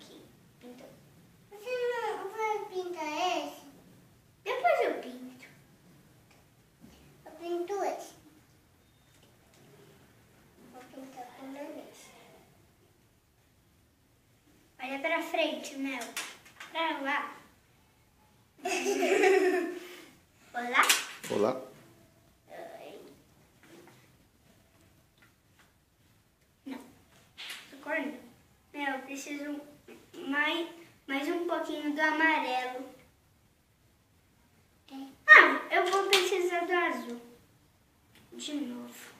aqui. Então, Você não vai pintar esse? depois eu pinto. Eu pinto esse. Vou pintar com o nariz. Olha pra frente, Mel. Pra lá. Olá? Olá. Ai. Não. Tô correndo. Mel, eu preciso mais um pouquinho do amarelo. Ah, eu vou precisar do azul. De novo.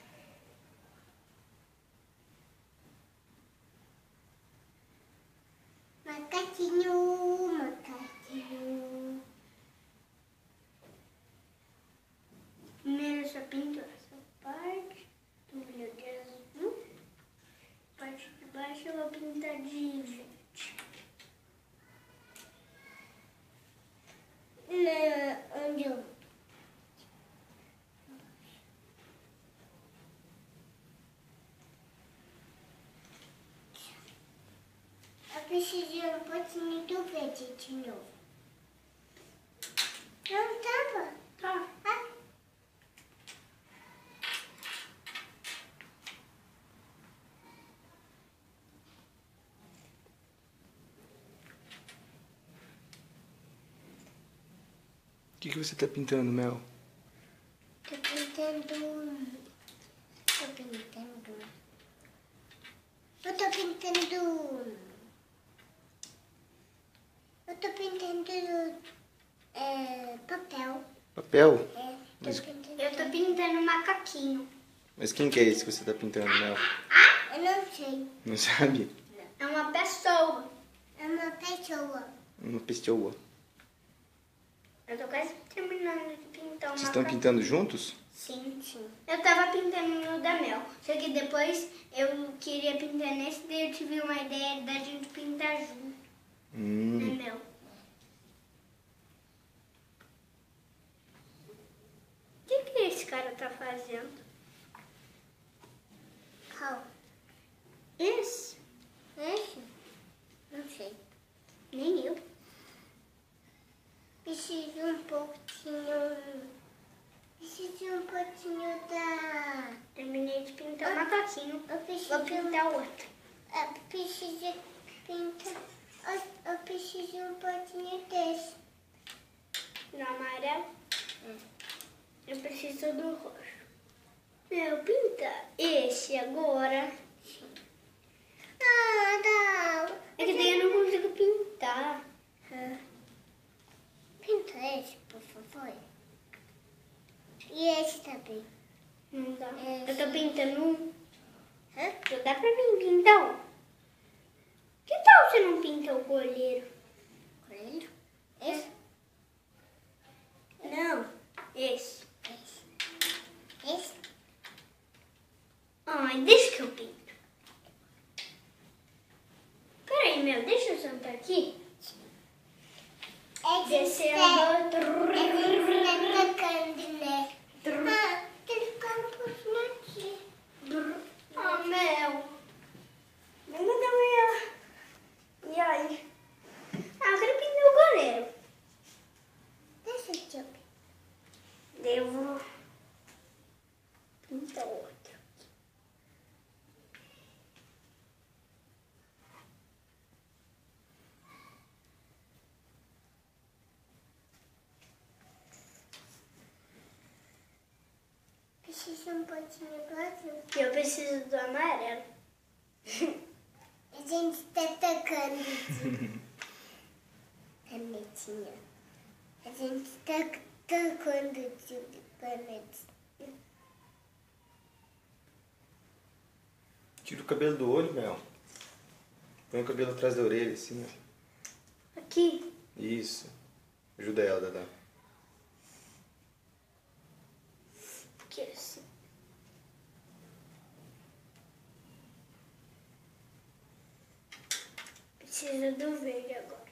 Macaquinho, macaquinho. Primeiro eu só pinto essa parte do olho de azul. A parte de baixo eu vou pintar de verde. Onde eu... Eu preciso de um pouquinho do verde de novo. Não tava? Tá. Ah. O que você tá pintando, Mel? Tô pintando... Eu tô pintando... papel. Papel? É, Mas- tô pintando... Eu tô pintando um macaquinho. Mas quem que é esse que você tá pintando, Mel? Eu não sei. Não sabe? É uma pessoa. É uma pessoa. Uma pessoa. Eu tô quase terminando de pintar um Vocês estão macaquinho. pintando juntos? Sim, sim. Eu tava pintando no da Mel. Só que depois eu queria pintar nesse, daí eu tive uma ideia da gente pintar junto. Né, Mel? O que esse cara tá fazendo? Qual? Esse? Esse? Não sei. Nem eu. Preciso um pouquinho... Preciso um pouquinho da... Terminei de pintar o macaquinho. Eu preciso... Vou pintar o outro. Eu preciso pintar... Eu preciso um pouquinho desse. No amarelo. Eu preciso do roxo. Meu, pinta esse agora. Ah, não. É que daí eu não consigo pintar. Pinta esse, por favor. E esse também. Não dá. Esse. Eu tô pintando um. Hã? Não dá pra mim pintar um. Que tal você não pinta o goleiro? Coelho? Esse? Não, esse. Esse? Ai, deixa que eu pinto. Peraí, meu, deixa eu sentar aqui. Descendo. Ele fica atacando, né? Ah, ele fica um pouquinho aqui. Ah, Mel. Vamos dar uma... E aí? Ah, eu quero pintar o goleiro. Deixa eu te ver. Devo pintar outro. Preciso um pouquinho do azul. Eu preciso do amarelo. A gente tá atacando de canetinha. A gente tá atacando de canetinha. Tira o cabelo do olho, Mel. Põe o cabelo atrás da orelha, assim, ó. Aqui. Isso. Ajuda ela, Dada. Aqui assim. Preciso do verde agora.